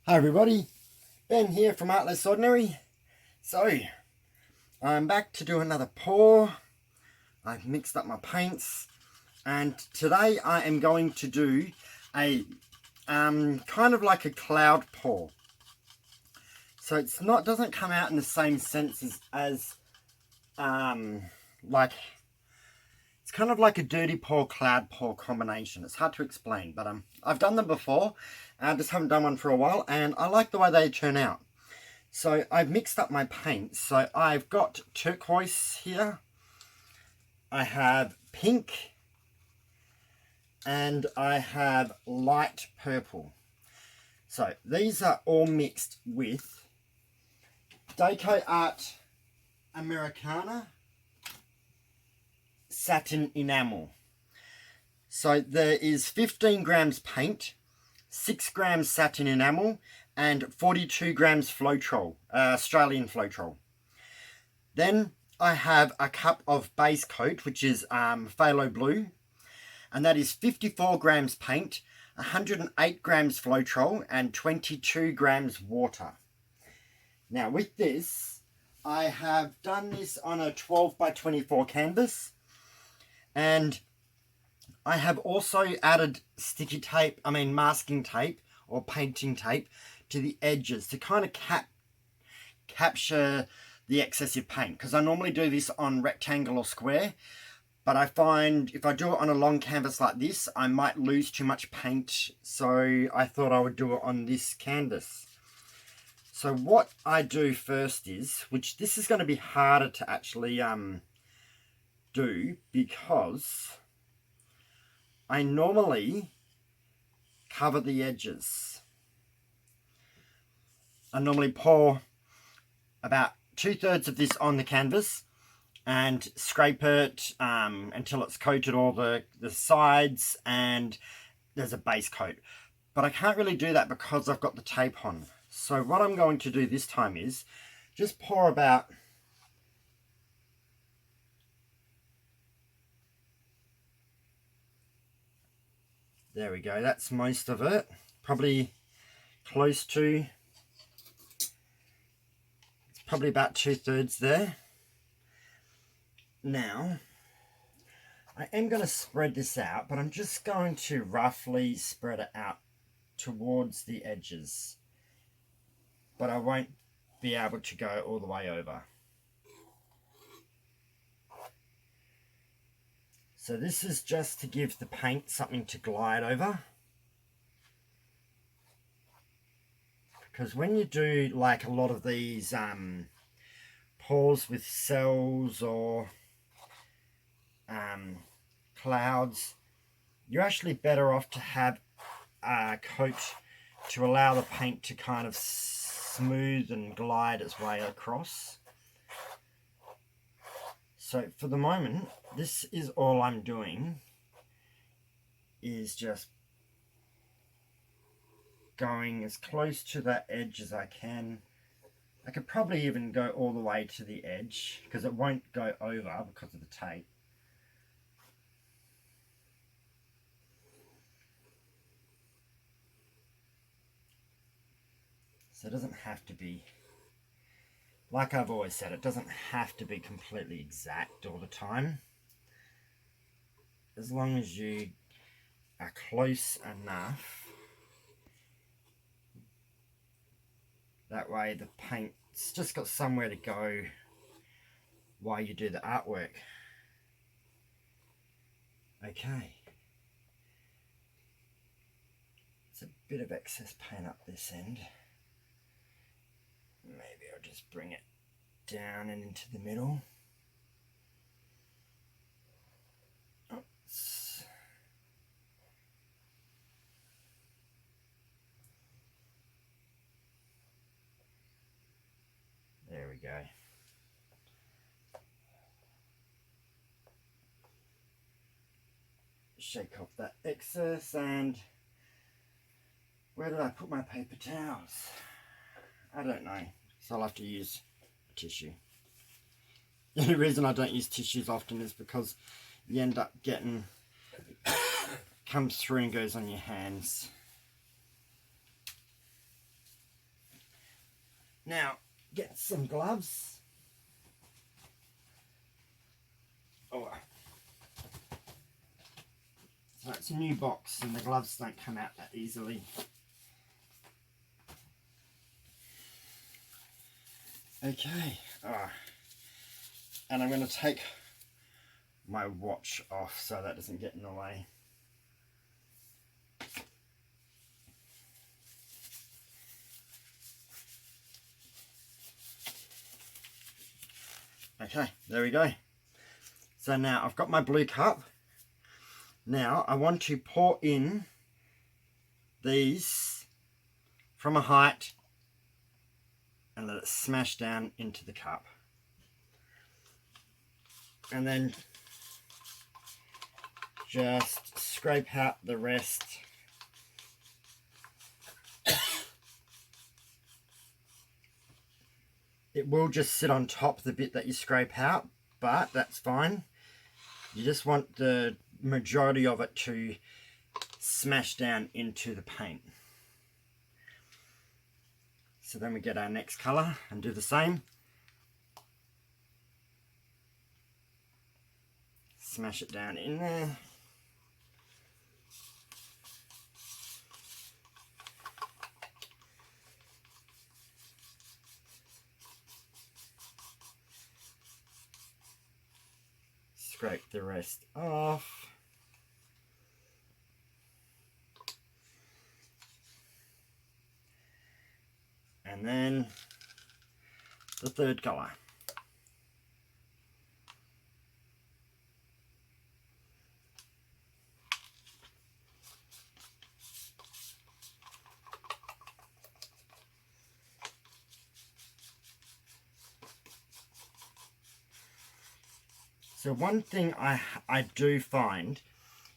Hi everybody, Ben here from Art Less Ordinary. So, I'm back to do another pour. I've mixed up my paints and today I am going to do a kind of like a cloud pour. So it's not, doesn't come out in the same sense as like, it's kind of like a dirty pour, cloud pour combination. It's hard to explain, but I've done them before. I just haven't done one for a while, and I like the way they turn out. So I've mixed up my paints. So I've got turquoise here. I have pink. And I have light purple. So these are all mixed with decoart Americana satin enamel. So there is 15 grams paint, 6 grams satin enamel, and 42 grams floetrol, Australian floetrol. Then I have a cup of base coat, which is phthalo blue, and that is 54 grams paint, 108 grams floetrol, and 22 grams water. Now with this, I have done this on a 12 by 24 canvas, and I have also added masking tape or painting tape to the edges to kind of capture the excessive paint, because I normally do this on rectangle or square, but I find if I do it on a long canvas like this, I might lose too much paint, so I thought I would do it on this canvas. So what I do first is, which this is going to be harder to actually do, because I normally cover the edges. I normally pour about 2/3 of this on the canvas and scrape it until it's coated all the sides and there's a base coat. But I can't really do that because I've got the tape on. So what I'm going to do this time is just pour about there we go, that's most of it. Probably close to, it's probably about 2/3 there. Now, I am going to spread this out, but I'm just going to roughly spread it out towards the edges. But I won't be able to go all the way over. So this is just to give the paint something to glide over. Because when you do like a lot of these pours with cells or clouds, you're actually better off to have a coat to allow the paint to kind of smooth and glide its way across. So for the moment, this is all I'm doing, is just going as close to that edge as I can. I could probably even go all the way to the edge because it won't go over because of the tape. So it doesn't have to be, like I've always said, it doesn't have to be completely exact all the time. As long as you are close enough, that way the paint's just got somewhere to go while you do the artwork. Okay. It's a bit of excess paint up this end. Maybe I'll just bring it down and into the middle. Oops. There we go. Shake off that excess, and where did I put my paper towels? I don't know, so I'll have to use a tissue. The only reason I don't use tissues often is because you end up getting, comes through and goes on your hands. Now, get some gloves. Oh. So it's a new box and the gloves don't come out that easily. Okay, and I'm going to take my watch off so that doesn't get in the way. Okay, there we go. So now I've got my blue cup. Now I want to pour in these from a height and let it smash down into the cup. And then just scrape out the rest. It will just sit on top, the bit that you scrape out, but that's fine. You just want the majority of it to smash down into the paint. So then we get our next colour and do the same. Smash it down in there. Scrape the rest off. And then the third colour. So one thing I do find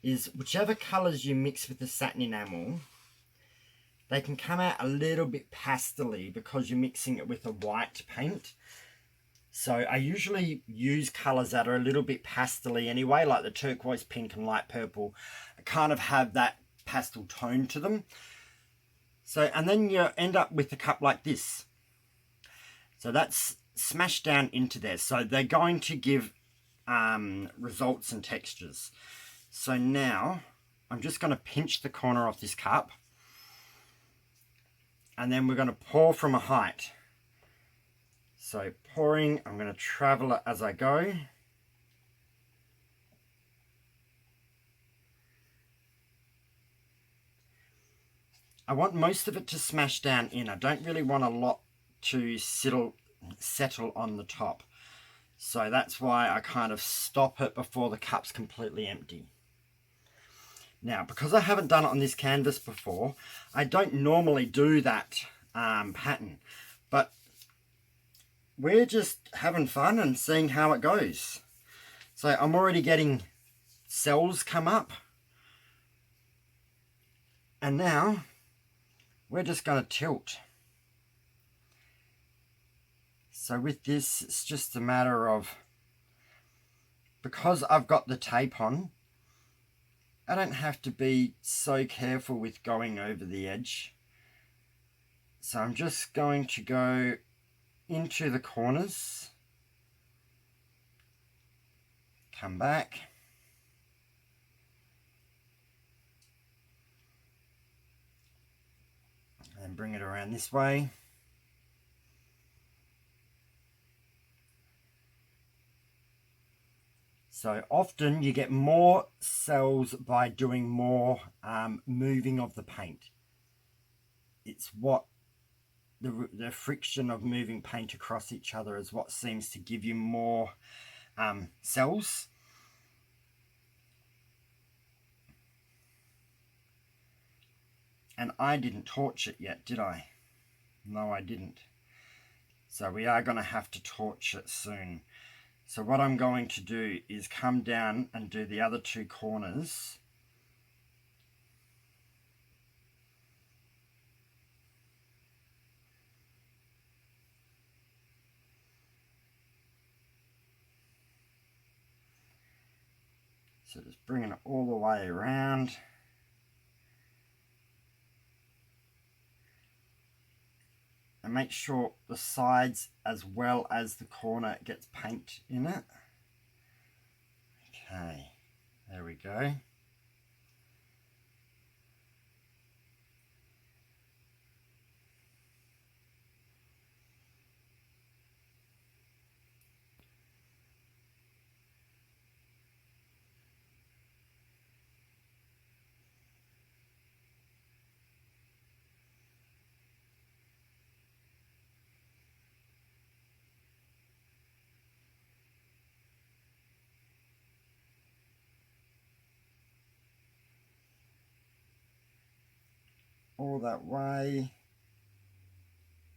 is whichever colours you mix with the satin enamel, they can come out a little bit pastel-y because you're mixing it with a white paint. So I usually use colours that are a little bit pastel-y anyway, like the turquoise, pink and light purple. Kind of have that pastel tone to them. So, and then you end up with a cup like this. So that's smashed down into there. So they're going to give results and textures. So now I'm just going to pinch the corner off this cup and then we're going to pour from a height. So pouring, I'm going to travel it as I go. I want most of it to smash down in. I don't really want a lot to settle on the top. So that's why I kind of stop it before the cup's completely empty. Now, because I haven't done it on this canvas before, I don't normally do that pattern. But we're just having fun and seeing how it goes. So I'm already getting cells come up. And now we're just going to tilt. So with this, it's just a matter of, because I've got the tape on, I don't have to be so careful with going over the edge. So I'm just going to go into the corners, come back, and bring it around this way. So often you get more cells by doing more moving of the paint. It's what the friction of moving paint across each other is what seems to give you more cells. And I didn't torch it yet, did I? No, I didn't. So we are going to have to torch it soon. So what I'm going to do is come down and do the other two corners. So just bringing it all the way around. and make sure the sides as well as the corner gets paint in it. Okay, there we go. All that way.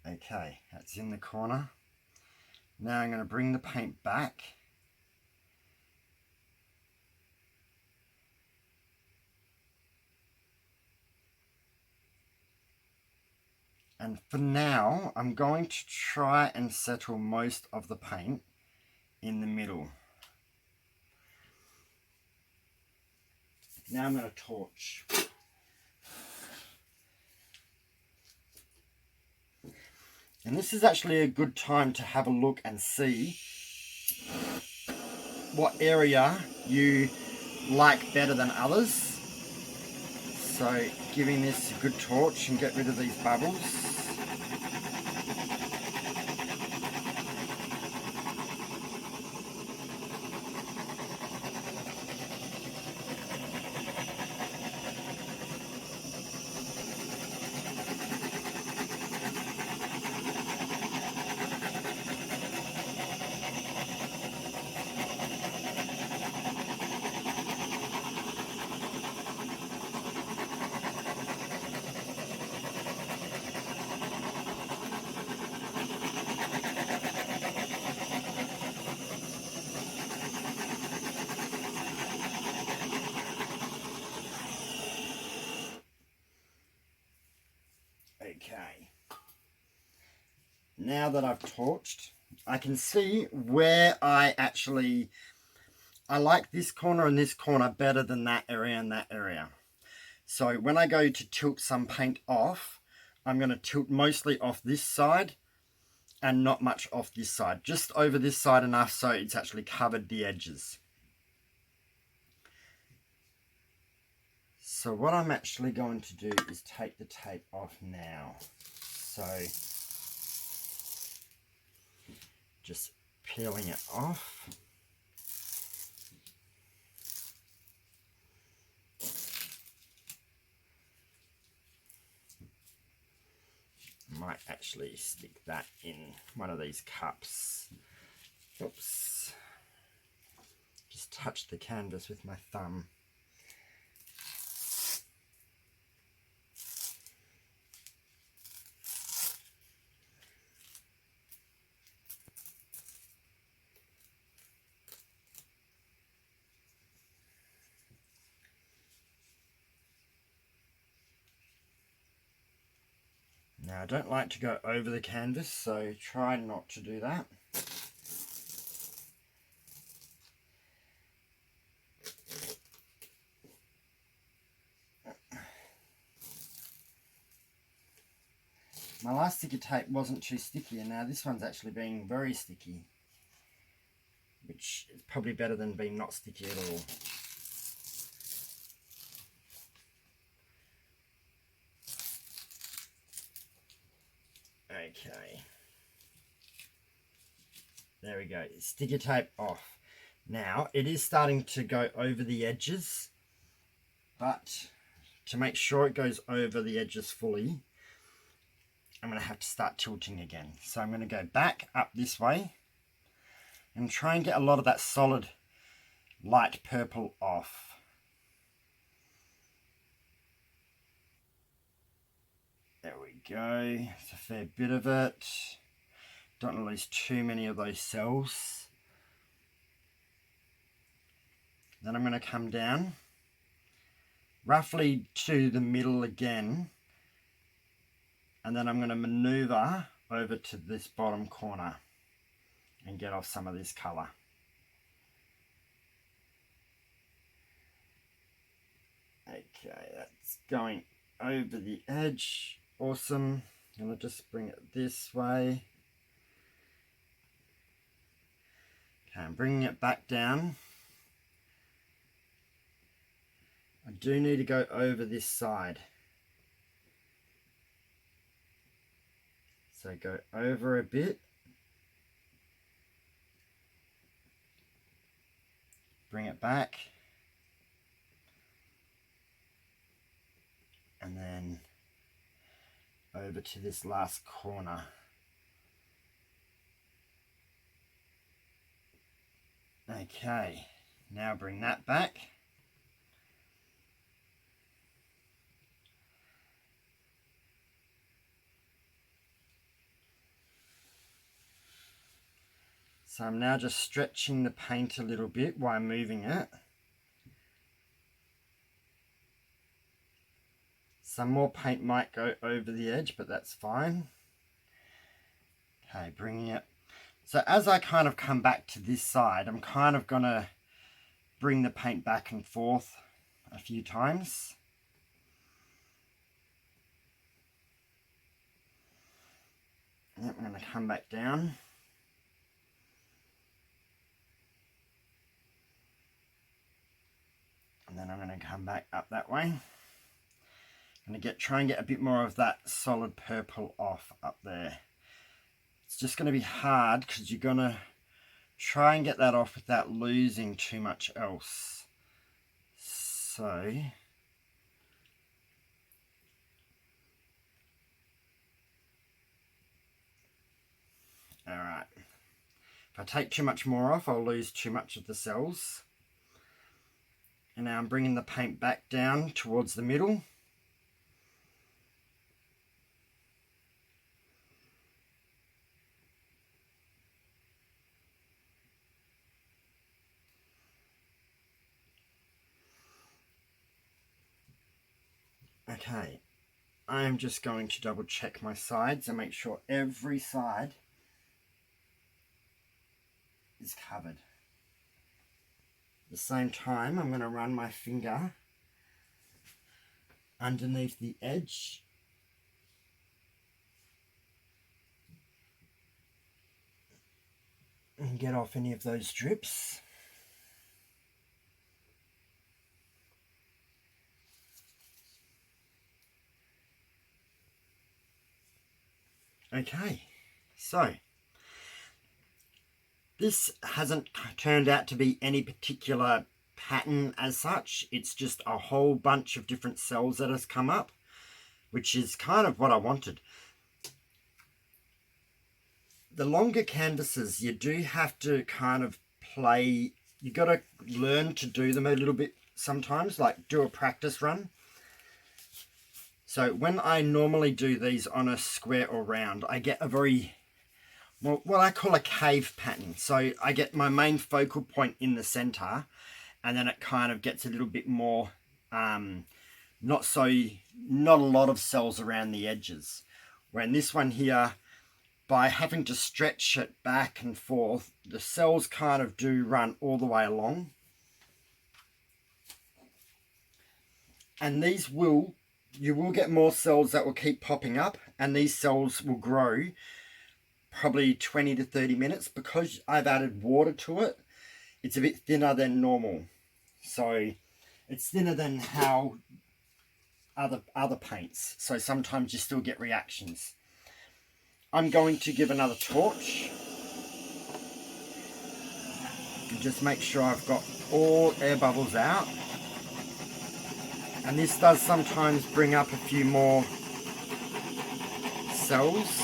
Okay, that's in the corner. Now I'm going to bring the paint back. And for now, I'm going to try and settle most of the paint in the middle. Now I'm going to torch. And this is actually a good time to have a look and see what area you like better than others. So giving this a good torch and get rid of these bubbles. Okay, now that I've torched, I can see where I like this corner and this corner better than that area and that area. So when I go to tilt some paint off, I'm going to tilt mostly off this side and not much off this side, just over this side enough so it's actually covered the edges. So what I'm actually going to do is take the tape off now. So just peeling it off. Might actually stick that in one of these cups. Oops. Just touch the canvas with my thumb. Now I don't like to go over the canvas, so try not to do that. My last sticky tape wasn't too sticky, and now this one's actually being very sticky, which is probably better than being not sticky at all. Okay, there we go, sticky tape off. Now it is starting to go over the edges, but to make sure it goes over the edges fully, I'm going to have to start tilting again. So I'm going to go back up this way and try and get a lot of that solid light purple off. There we go, it's a fair bit of it. Don't want to lose too many of those cells. Then I'm going to come down roughly to the middle again, and then I'm going to maneuver over to this bottom corner and get off some of this colour. Okay, that's going over the edge. Awesome. I'm going to just bring it this way. Okay, I'm bringing it back down. I do need to go over this side. So go over a bit. Bring it back. And then over to this last corner. Okay, now bring that back. So I'm now just stretching the paint a little bit while moving it. Some more paint might go over the edge, but that's fine. Okay, bringing it. So as I kind of come back to this side, I'm kind of going to bring the paint back and forth a few times. Yep, I'm going to come back down. And then I'm going to come back up that way. I'm going to try and get a bit more of that solid purple off up there. It's just going to be hard because you're going to try and get that off without losing too much else. So alright. If I take too much more off, I'll lose too much of the cells. And now I'm bringing the paint back down towards the middle. Okay, I'm just going to double check my sides and make sure every side is covered. At the same time, I'm going to run my finger underneath the edge and get off any of those drips. Okay, so this hasn't turned out to be any particular pattern as such. It's just a whole bunch of different cells that has come up, which is kind of what I wanted. The longer canvases, you do have to kind of play. You got to learn to do them a little bit sometimes, like do a practice run. So when I normally do these on a square or round, I get a very, well, what I call a cave pattern. So I get my main focal point in the center, and then it kind of gets a little bit more, not a lot of cells around the edges. Where in this one here, by having to stretch it back and forth, the cells kind of do run all the way along. And these you will get more cells that will keep popping up, and these cells will grow probably 20 to 30 minutes. Because I've added water to it, it's a bit thinner than normal. So it's thinner than how other paints. So sometimes you still get reactions. I'm going to give another torch and just make sure I've got all air bubbles out. And this does sometimes bring up a few more cells.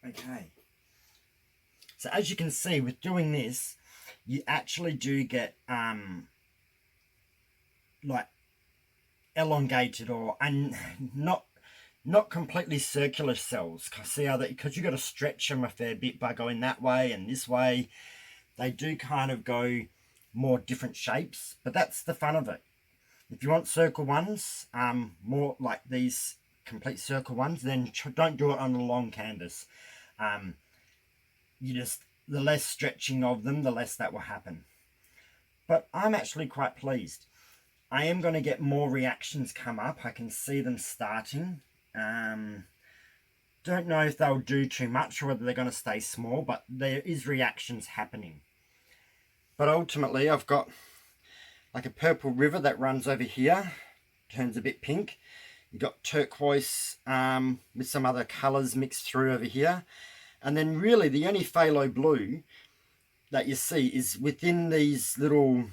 Okay, so as you can see with doing this, you actually do get like elongated or not not completely circular cells. See how because you've got to stretch them a fair bit by going that way and this way. They do kind of go more different shapes, but that's the fun of it. If you want circle ones, more like these complete circle ones, then don't do it on a long canvas. The less stretching of them, the less that will happen. But I'm actually quite pleased. I am going to get more reactions come up. I can see them starting. Don't know if they'll do too much or whether they're going to stay small, but there is reactions happening. But ultimately, I've got like a purple river that runs over here, turns a bit pink. You've got turquoise with some other colours mixed through over here. And then really the only phthalo blue that you see is within these little,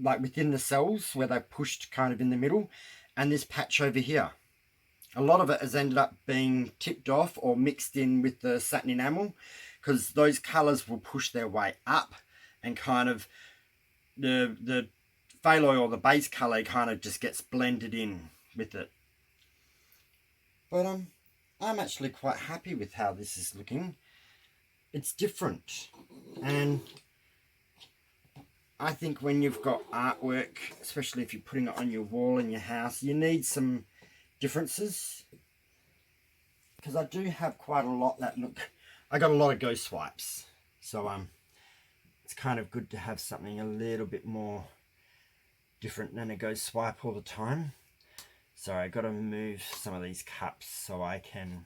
like within the cells where they're pushed kind of in the middle, and this patch over here. A lot of it has ended up being tipped off or mixed in with the satin enamel, because those colours will push their way up and kind of the phthalo or the base colour kind of just gets blended in with it. But I'm actually quite happy with how this is looking. It's different, and I think when you've got artwork, especially if you're putting it on your wall in your house, you need some differences, because I do have quite a lot that look, I got a lot of ghost swipes, so it's kind of good to have something a little bit more different than a ghost swipe all the time. So I got to move some of these cups so I can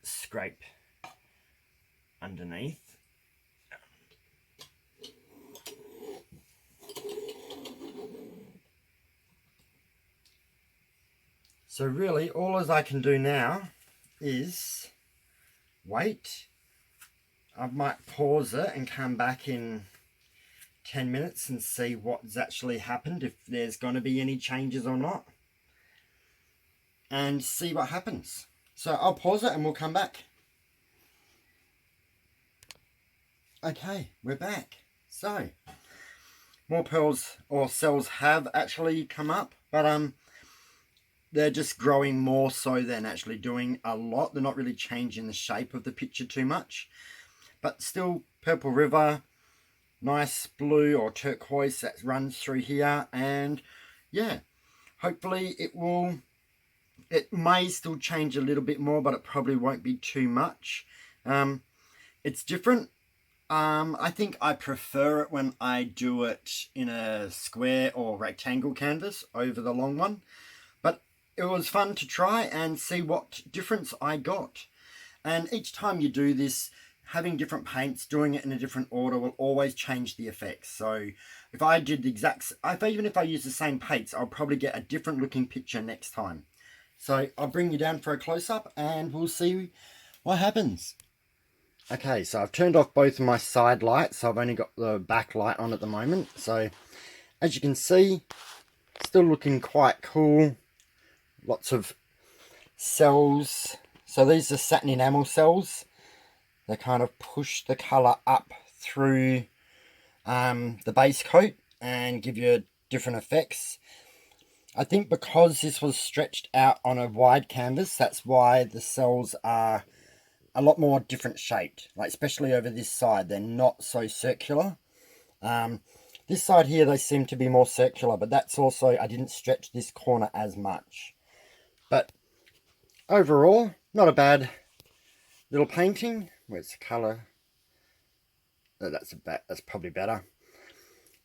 scrape underneath. So really all as I can do now is wait. I might pause it and come back in 10 minutes and see what's actually happened, if there's going to be any changes or not, and see what happens. So I'll pause it and we'll come back. Okay, we're back. So more pearls or cells have actually come up, but they're just growing more so than actually doing a lot. They're not really changing the shape of the picture too much, but still purple river, nice blue or turquoise that runs through here. And yeah, hopefully it may still change a little bit more, but it probably won't be too much. It's different. I think I prefer it when I do it in a square or rectangle canvas over the long one, but it was fun to try and see what difference I got. And each time you do this, having different paints, doing it in a different order will always change the effects. So if I did the even if I use the same paints, I'll probably get a different looking picture next time. So I'll bring you down for a close-up and we'll see what happens. Okay, so I've turned off both of my side lights, so I've only got the back light on at the moment. So as you can see, still looking quite cool. Lots of cells. So these are satin enamel cells. They kind of push the colour up through the base coat and give you different effects. I think because this was stretched out on a wide canvas, that's why the cells are a lot more different shaped, like especially over this side. They're not so circular. This side here they seem to be more circular, but that's also, I didn't stretch this corner as much. But overall, not a bad little painting. Where's the colour? Oh, that's probably better.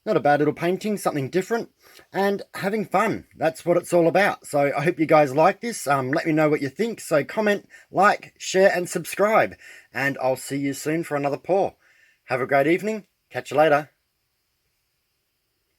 Not a bad little painting, something different, and having fun. That's what it's all about. So I hope you guys like this. Let me know what you think. So comment, like, share, and subscribe. And I'll see you soon for another pour. Have a great evening. Catch you later.